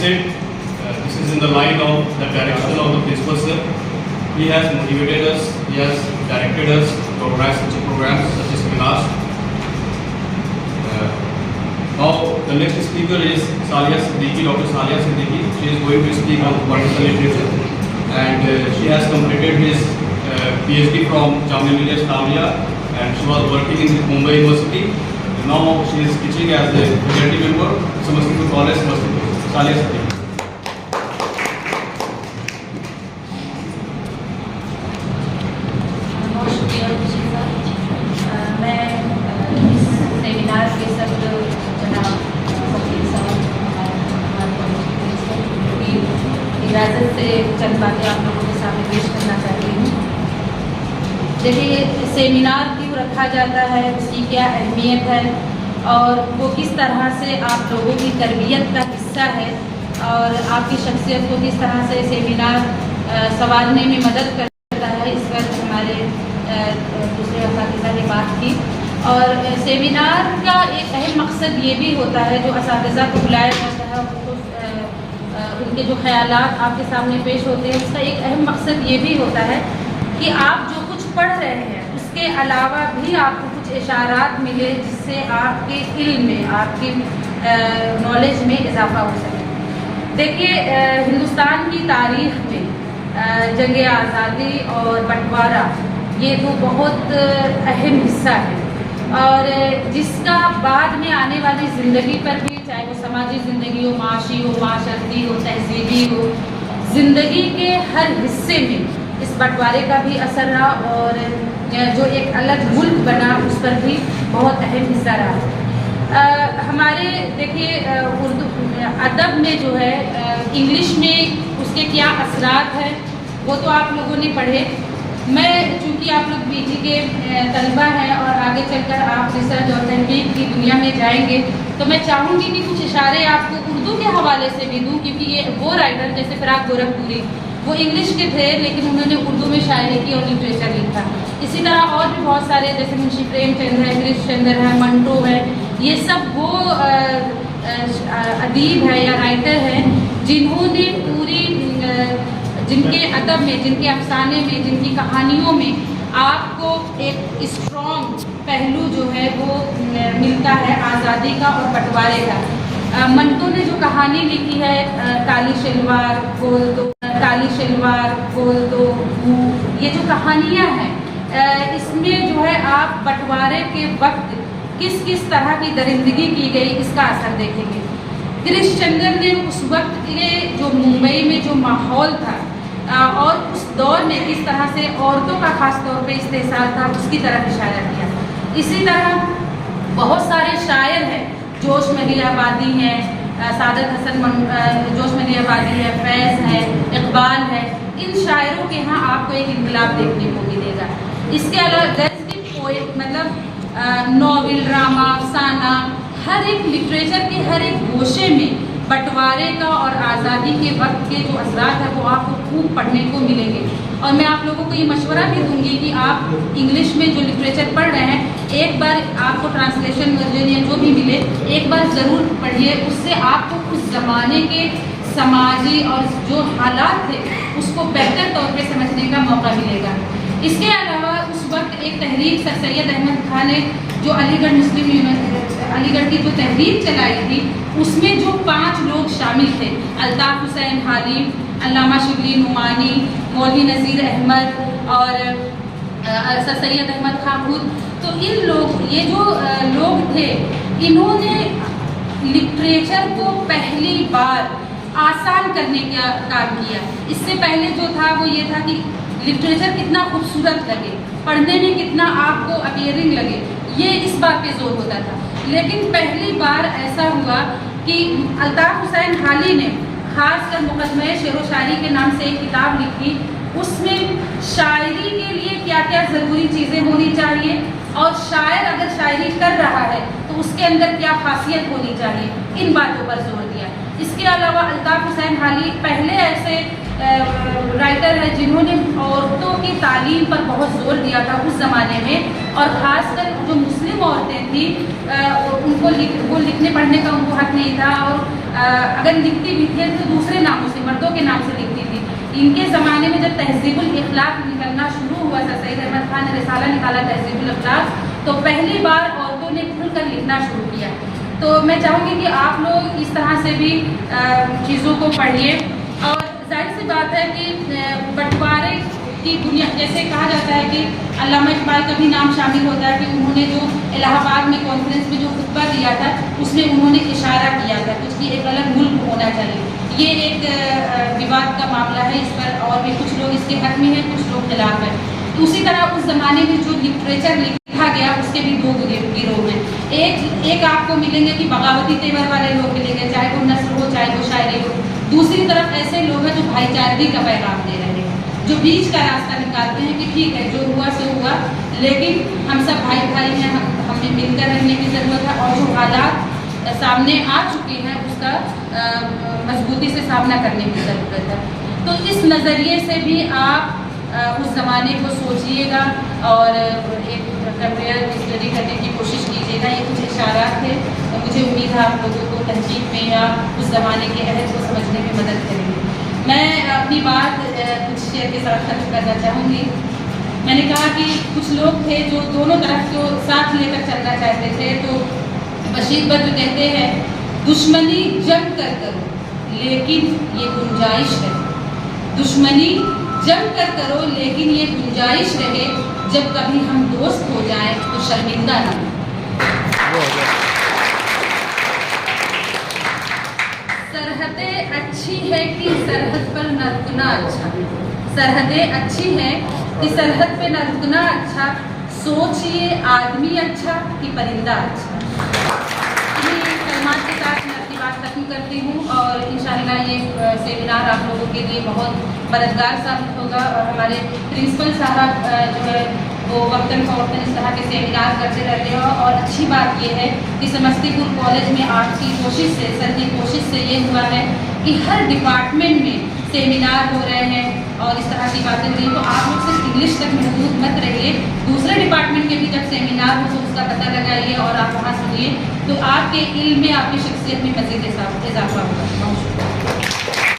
said, this is in the line of the direction of the principal sir. He has motivated us, he has directed us to organize such programs, such as seminars. Now the next speaker is Salia Siddiqui, Dr. Salia Siddiqui. She is going to speak on political literature, and she has completed his PhD from Jamia Millia Islamia, and she was working in Mumbai University. Now she is teaching as a faculty member, Samastipur College, Samastipur. Salia Siddiqui. इजाज़त से चंद बातें आप लोगों के सामने पेश करना चाहती हूँ। देखिए, सेमिनार क्यों रखा जाता है, उसकी क्या अहमियत है और वो किस तरह से आप लोगों की तरबियत का हिस्सा है और आपकी शख्सियत को किस तरह से सेमिनार संवारने में मदद करता है, इस पर हमारे दूसरे असातिज़ा ने बात की। और सेमिनार का एक अहम मकसद ये भी होता है, जो असातिज़ा को बुलाया जाता है, उनके जो ख़यालात आपके सामने पेश होते हैं, उसका एक अहम मकसद ये भी होता है कि आप जो कुछ पढ़ रहे हैं उसके अलावा भी आपको कुछ इशारात मिले, जिससे आपके इल्म में, आपकी नॉलेज में इजाफा हो सके। देखिए, हिंदुस्तान की तारीख़ में जंग आज़ादी और बंटवारा ये तो बहुत अहम हिस्सा है, और जिसका बाद में आने वाली ज़िंदगी पर भी, चाहे वो समाजी ज़िंदगी हो, माशी हो, माशरती हो, तहजीबी हो, ज़िंदगी के हर हिस्से में इस बंटवारे का भी असर रहा, और जो एक अलग मुल्क बना उस पर भी बहुत अहम हिस्सा रहा। हमारे देखिए, उर्दू अदब में जो है, इंग्लिश में उसके क्या असरात हैं वो तो आप लोगों ने पढ़े। मैं चूँकि आप लोग पीजी के तलबा हैं और आगे चलकर आप रिसर्च और तहकीक की दुनिया में जाएंगे, तो मैं चाहूँगी कि कुछ इशारे आपको उर्दू के हवाले से भी दूँ, क्योंकि ये वो राइटर जैसे फिराक गोरखपुरी, वो इंग्लिश के थे लेकिन उन्होंने उर्दू में शायरी की और लिटरेचर लिखा। इसी तरह और भी बहुत सारे, जैसे मुंशी प्रेमचंद है, गिरीश चंद्र है, मंटो है, ये सब वो अदीब है या राइटर हैं जिन्होंने पूरी, जिनके अदब में, जिनके अफसाने में, जिनकी कहानियों में आपको एक स्ट्रॉन्ग पहलू जो है वो मिलता है आज़ादी का और बंटवारे का। मंटो ने जो कहानी लिखी है, काली शलवार खोल दो, काली शलवार खोल दो, ये जो कहानियाँ हैं, इसमें जो है आप बंटवारे के वक्त किस किस तरह की दरिंदगी की गई इसका असर देखेंगे। गिरीश चंद्र ने उस वक्त के जो मुंबई में जो माहौल था और उस दौर में किस तरह से औरतों का खास तौर पे इस्तेसाल था, उसकी तरफ इशारा किया। इसी तरह बहुत सारे शायर हैं, जोश मली आबादी हैं, सादत हसन जोश मली आबादी है, फैज़ है, इकबाल है, इन शायरों के यहाँ आपको एक इनकलाब देखने को मिलेगा। इसके अलावा पोएट, मतलब नॉवल, ड्रामा, अफसाना, हर एक लिटरेचर के हर एक गोशे में बंटवारे का और आज़ादी के वक्त के जो असरात है वो आपको खूब पढ़ने को मिलेंगे। और मैं आप लोगों को ये मशवरा भी दूंगी कि आप इंग्लिश में जो लिटरेचर पढ़ रहे हैं, एक बार आपको ट्रांसलेशन वर्जन या जो भी मिले, एक बार ज़रूर पढ़िए। उससे आपको उस ज़माने के समाजी और जो हालात थे उसको बेहतर तौर पे समझने का मौका मिलेगा। इसके अलावा उस वक्त एक तहरीक सर सैयद अहमद खान ने जो अलीगढ़ मुस्लिम अलीगढ़ की जो तहरीक चलाई थी, उसमें जो 5 लोग शामिल थे, अल्ताफ़ हुसैन हालिम, अल्लामा शिबली नुमानी, मौलवी नज़ीर अहमद और सर सैयद अहमद खान खुद, तो इन लोग, ये जो लोग थे, इन्होंने लिटरेचर को पहली बार आसान करने का काम किया। इससे पहले जो था वो ये था कि लिटरेचर कितना खूबसूरत लगे, पढ़ने में कितना आपको अपीयरिंग लगे, ये इस बात पे जोर होता था। लेकिन पहली बार ऐसा हुआ कि अल्ताफ़ हुसैन हाली ने खासकर मुक़दमे शेर व शायरी के नाम से एक किताब लिखी। उसमें शायरी के लिए क्या क्या ज़रूरी चीज़ें होनी चाहिए और शायर अगर शायरी कर रहा है तो उसके अंदर क्या खासियत होनी चाहिए, इन बातों पर जोर दिया। इसके अलावा अल्ताफ़ हुसैन हाली पहले ऐसे राइटर है जिन्होंने औरतों की तालीम पर बहुत जोर दिया था उस ज़माने में, और ख़ासकर जो मुस्लिम औरतें थी उनको वो लिखने पढ़ने का उनको हक नहीं था, और अगर लिखती भी थी तो दूसरे नामों से, मर्दों के नाम से लिखती थी। इनके ज़माने में जब तहज़ीबुल इख़लाक़ निकलना शुरू हुआ था, सईद अहमद खान ने रिसाला निकाला तहज़ीबुल इख़लाक़, तो पहली बार औरतों ने खुलकर लिखना शुरू किया। तो मैं चाहूँगी कि आप लोग इस तरह से भी चीज़ों को पढ़िए। और जाहिर सी बात है कि बंटवारे की दुनिया, जैसे कहा जाता है कि अल्लामा इकबाल का भी नाम शामिल होता है कि उन्होंने जो इलाहाबाद में कॉन्फ्रेंस में जो खुतबा दिया था उसमें उन्होंने इशारा किया था कुछ कि एक अलग मुल्क होना चाहिए। ये एक विवाद का मामला है, इस पर और भी कुछ लोग इसके हक में हैं, कुछ लोग खिलाफ हैं। तो उसी तरह उस ज़माने में जो लिटरेचर लिखा गया उसके भी दो गिरोह हैं। एक आपको मिलेंगे कि बगावती तेवर वाले लोग मिलेंगे, चाहे वो नस्ल हो चाहे वो शायरी हो। दूसरी तरफ ऐसे लोग हैं जो भाईचारगी का पैगाम दे रहे हैं, जो बीच का रास्ता निकालते हैं कि ठीक है जो हुआ सो हुआ, लेकिन हम सब भाई भाई हैं, हमें मिलकर रहने की ज़रूरत है, और जो हालात सामने आ चुके हैं उसका मजबूती से सामना करने की ज़रूरत है। तो इस नज़रिए से भी आप उस ज़माने को सोचिएगा और एक कंपेयर स्टडी करने की कोशिश कीजिएगा। ये कुछ इशारात थे, तो मुझे उम्मीद है आप लोगों को तहजीब में या उस ज़माने के अहद को समझने में मदद करेंगे। मैं अपनी बात कुछ शेयर के साथ खत्म करना चाहूँगी। मैंने कहा कि कुछ लोग थे जो दोनों तरफ को साथ लेकर चलना चाहते थे। तो बशीर बद्र कहते हैं, दुश्मनी जंग कर करो लेकिन ये गुंजाइश है, दुश्मनी जंग कर करो लेकिन ये गुंजाइश रहे, जब कभी हम दोस्त हो जाएं तो शर्मिंदा ना हो। सरहदें अच्छी है कि सरहद पर न रुकना अच्छा, सरहदें अच्छी हैं कि सरहद पे न रुकना अच्छा, सोचिए आदमी अच्छा कि परिंदा अच्छा। ये कलमात के साथ मैं अपनी बात खत्म करती हूँ और इंशाअल्लाह ये सेमिनार आप लोगों के लिए बहुत मददगार साबित होगा। और हमारे प्रिंसिपल साहब जो है वो वक्तन फ़ौक्तन इस तरह के सेमिनार करते रहते हैं। और अच्छी बात ये है कि समस्तीपुर कॉलेज में आपकी कोशिश से, सर की कोशिश से ये हुआ है कि हर डिपार्टमेंट में सेमिनार हो रहे हैं और इस तरह की बातें हो रही हैं। तो आप लोग सिर्फ इंग्लिश तक महदूद मत रहिए, दूसरे डिपार्टमेंट के भी जब सेमिनार हो तो उसका पता लगाइए और आप वहाँ सुनिए, तो आपके इल्म में, आपकी शख्सियत में मज़ीद इजाफा होगा। बहुत शुक्रिया।